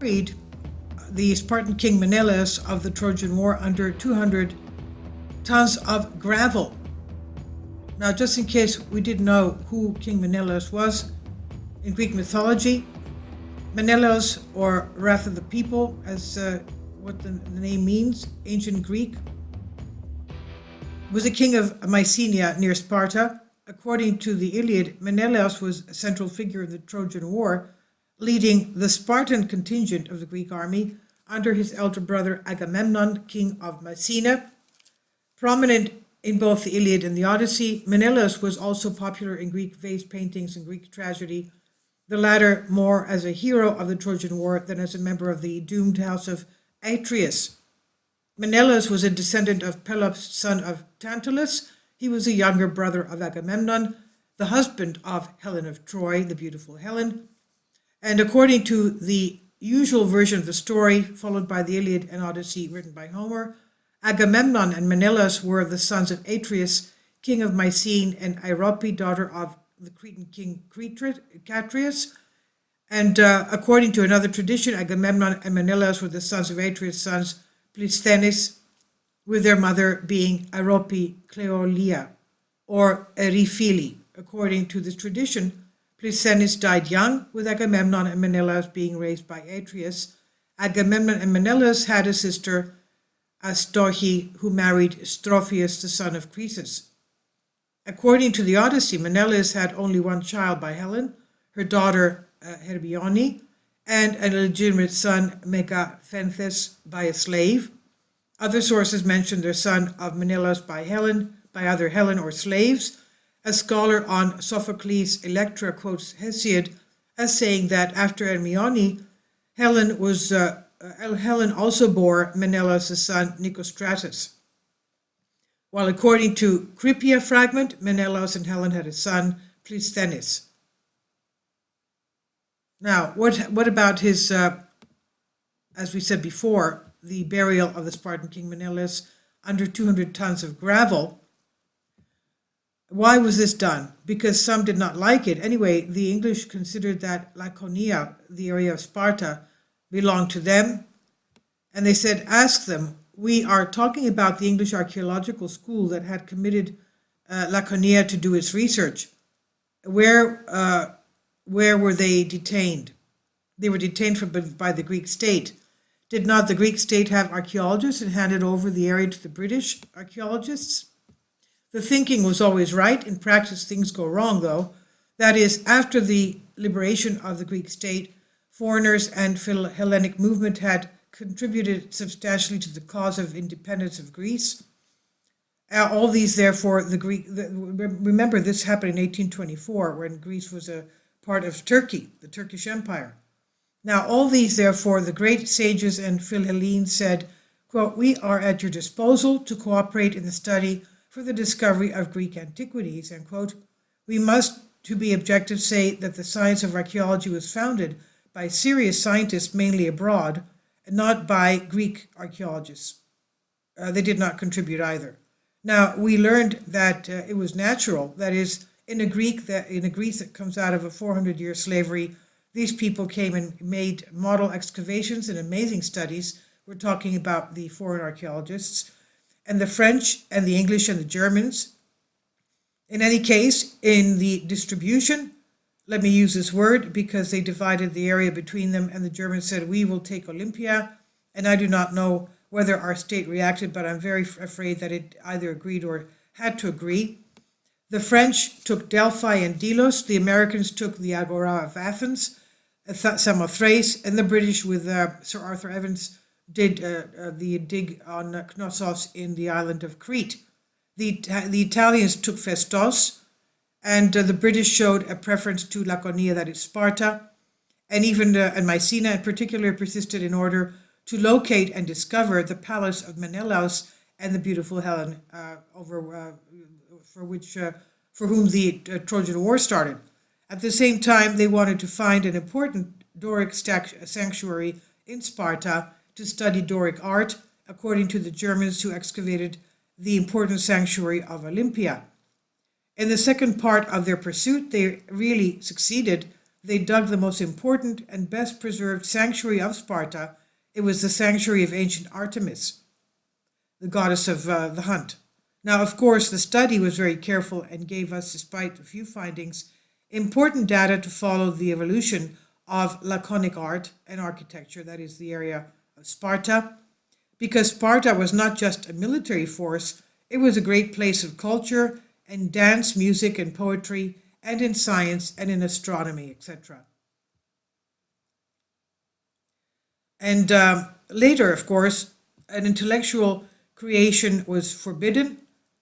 carried the Spartan king Menelaus of the Trojan War under 200 tons of gravel. Now, just in case we didn't know who King Menelaus was, in Greek mythology, Menelaus, or Wrath of the People, as what the name means, ancient Greek, was a king of Mycenae near Sparta. According to the Iliad, Menelaus was a central figure in the Trojan War, leading the Spartan contingent of the Greek army under his elder brother Agamemnon, king of Mycenae. Prominent in both the Iliad and the Odyssey, Menelaus was also popular in Greek vase paintings and Greek tragedy, the latter more as a hero of the Trojan War than as a member of the doomed house of Atreus. Menelaus was a descendant of Pelops, son of Tantalus. He was a younger brother of Agamemnon, the husband of Helen of Troy, the beautiful Helen. And according to the usual version of the story, followed by the Iliad and Odyssey written by Homer, Agamemnon and Menelaus were the sons of Atreus, king of Mycene, and Irope, daughter of the Cretan king Catreus. And according to another tradition, Agamemnon and Menelaus were the sons of Atreus' sons Plisthenes, with their mother being Irope Cleolia, or Eriphili. According to this tradition, Plisthenes died young, with Agamemnon and Menelaus being raised by Atreus. Agamemnon and Menelaus had a sister, Astohi, who married Strophius, the son of Croesus. According to the Odyssey, Menelaus had only one child by Helen, her daughter Hermione, and an illegitimate son, Megapenthes, by a slave. Other sources mention their son of Menelaus by Helen, by either Helen or slaves. A scholar on Sophocles' Electra quotes Hesiod as saying that after Hermione, Helen also bore Menelaus' son Nicostratus. While according to Crippia fragment, Menelaus and Helen had a son, Plisthenes. Now, what about his, as we said before, the burial of the Spartan king Menelaus under 200 tons of gravel? Why was this done? Because some did not like it. Anyway, the English considered that Laconia, the area of Sparta, belonged to them. And they said, ask them, we are talking about the English archaeological school that had committed Laconia to do its research. Where were they detained? They were detained by the Greek state. Did not the Greek state have archaeologists and handed over the area to the British archaeologists? The thinking was always right. In practice, things go wrong, though. That is, after the liberation of the Greek state, foreigners and Hellenic movement had contributed substantially to the cause of independence of Greece. All these, therefore, remember this happened in 1824 when Greece was a part of Turkey, the Turkish Empire. Now, all these, therefore, the great sages and Philhellenes said, quote, we are at your disposal to cooperate in the study for the discovery of Greek antiquities, end quote. We must, to be objective, say that the science of archaeology was founded by serious scientists, mainly abroad, and not by Greek archaeologists. They did not contribute either. Now, we learned that it was natural, that is, in a Greece that comes out of a 400-year slavery, these people came and made model excavations and amazing studies. We're talking about the foreign archaeologists, and the French and the English and the Germans. In any case, in the distribution, let me use this word because they divided the area between them, and the Germans said, we will take Olympia, and I do not know whether our state reacted, but I'm very afraid that it either agreed or had to agree. The French took Delphi and Delos, the Americans took the Agora of Athens, Samothrace, and the British with Sir Arthur Evans did the dig on Knossos in the island of Crete. The Italians took Festos, and the British showed a preference to Laconia, that is Sparta, and even and Mycenae in particular persisted in order to locate and discover the palace of Menelaus and the beautiful Helen, for whom the Trojan War started. At the same time, they wanted to find an important Doric sanctuary in Sparta to study Doric art, according to the Germans who excavated the important sanctuary of Olympia. In the second part of their pursuit, they really succeeded. they dug the most important and best preserved sanctuary of Sparta. It was the sanctuary of ancient Artemis, the goddess of the hunt. Now, of course, the study was very careful and gave us, despite a few findings, important data to follow the evolution of laconic art and architecture, that is, the area of Sparta, because Sparta was not just a military force, it was a great place of culture and dance, music, and poetry, and in science and in astronomy, etc. And later, of course, an intellectual creation was forbidden.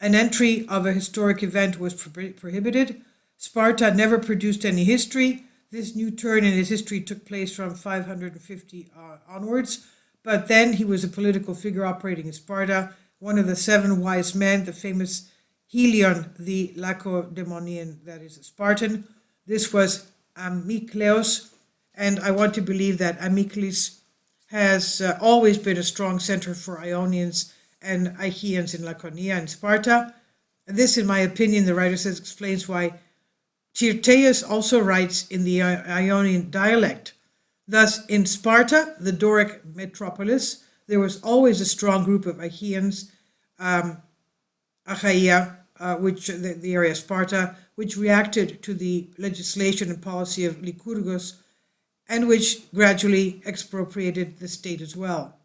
An entry of a historic event was prohibited. Sparta never produced any history. This new turn in his history took place from 550 onwards. But then he was a political figure operating in Sparta, one of the seven wise men, the famous Helion, the Lacedaemonian, that is a Spartan. This was Amycleus, and I want to believe that Amycleus has always been a strong center for Ionians and Achaeans in Laconia and Sparta. And this, in my opinion, the writer says, explains why Tyrtaeus also writes in the Ionian dialect. Thus, in Sparta, the Doric metropolis, there was always a strong group of Achaeans, Achaia, which the area of Sparta, which reacted to the legislation and policy of Lycurgus, and which gradually expropriated the state as well.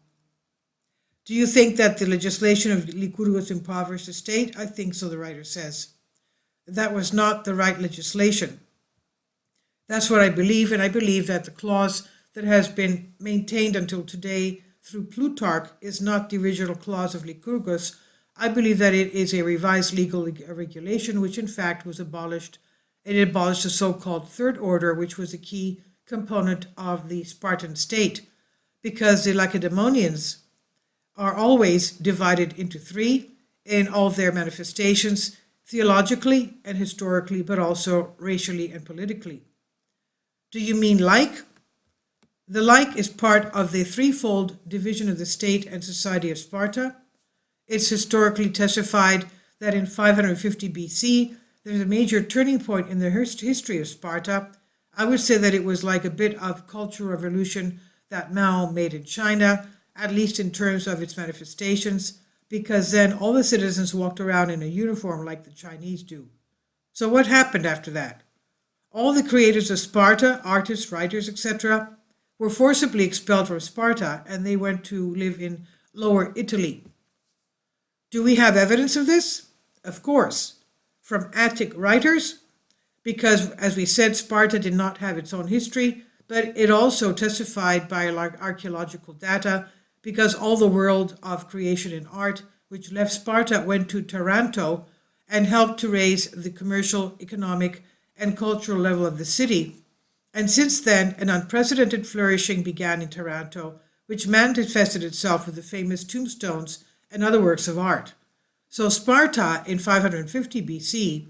Do you think that the legislation of Lycurgus impoverished the state? I think so, the writer says. That was not the right legislation. That's what I believe, and I believe that the clause that has been maintained until today through Plutarch is not the original clause of Lycurgus. I believe that it is a revised legal regulation, which in fact was abolished. It abolished the so-called Third Order, which was a key component of the Spartan state, because the Lacedaemonians are always divided into three in all of their manifestations, theologically and historically, but also racially and politically. Do you mean like? The like is part of the threefold division of the state and society of Sparta. It's historically testified that in 550 BC, there's a major turning point in the history of Sparta. I would say that it was like a bit of cultural revolution that Mao made in China, at least in terms of its manifestations, because then all the citizens walked around in a uniform like the Chinese do. So what happened after that? All the creators of Sparta, artists, writers, etc., were forcibly expelled from Sparta, and they went to live in Lower Italy. Do we have evidence of this? Of course. From Attic writers, because, as we said, Sparta did not have its own history, but it also testified by archaeological data, because all the world of creation and art, which left Sparta, went to Taranto and helped to raise the commercial, economic, and cultural level of the city. And since then, an unprecedented flourishing began in Taranto, which manifested itself with the famous tombstones and other works of art. So Sparta, in 550 BC,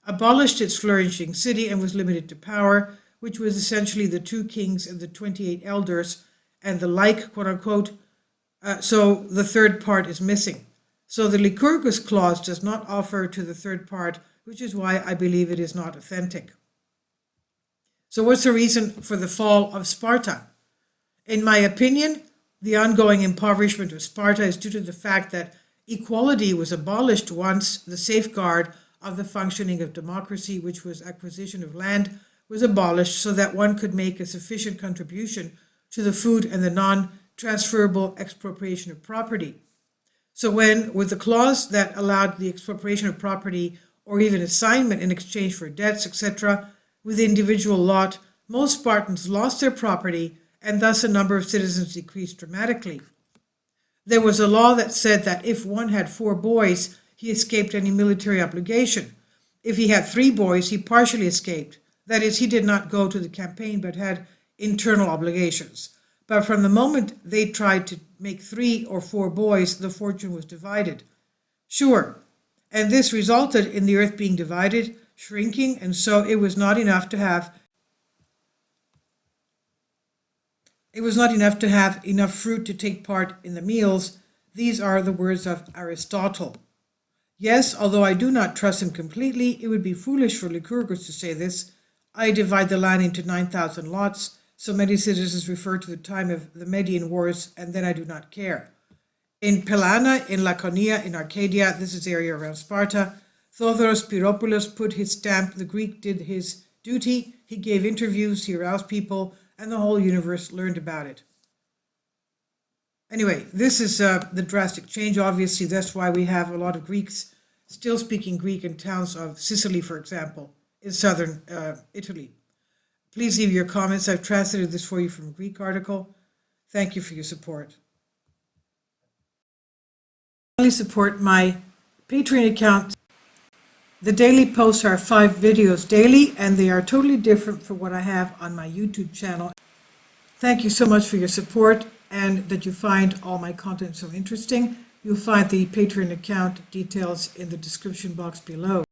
abolished its flourishing city and was limited to power, which was essentially the two kings and the 28 elders, and the like, quote unquote. So the third part is missing. So the Lycurgus clause does not offer to the third part, which is why I believe it is not authentic. So what's the reason for the fall of Sparta? In my opinion, the ongoing impoverishment of Sparta is due to the fact that equality was abolished once the safeguard of the functioning of democracy, which was acquisition of land, was abolished so that one could make a sufficient contribution to the food and the non-transferable expropriation of property. So when, with the clause that allowed the expropriation of property or even assignment in exchange for debts, etc., with the individual lot, most Spartans lost their property, and thus the number of citizens decreased dramatically. There was a law that said that if one had 4 boys, he escaped any military obligation. If he had 3 boys, he partially escaped. That is, he did not go to the campaign but had internal obligations. But from the moment they tried to make 3 or 4 boys, the fortune was divided. Sure, and this resulted in the earth being divided, shrinking, and so it was not enough to have enough fruit to take part in the meals. These are the words of Aristotle. Yes, although I do not trust him completely, it would be foolish for Lycurgus to say this. I divide the land into 9,000 lots, so many citizens refer to the time of the Median Wars, and then I do not care. In Pelana, in Laconia, in Arcadia, this is the area around Sparta, Thodoros Pyropoulos put his stamp, the Greek did his duty, he gave interviews, he aroused people, and the whole universe learned about it. Anyway, this is the drastic change, obviously. That's why we have a lot of Greeks still speaking Greek in towns of Sicily, for example, in southern Italy. Please leave your comments. I've translated this for you from a Greek article. Thank you for your support. Support my Patreon account. The daily posts are 5 videos daily, and they are totally different from what I have on my YouTube channel. Thank you so much for your support and that you find all my content so interesting. You'll find the Patreon account details in the description box below.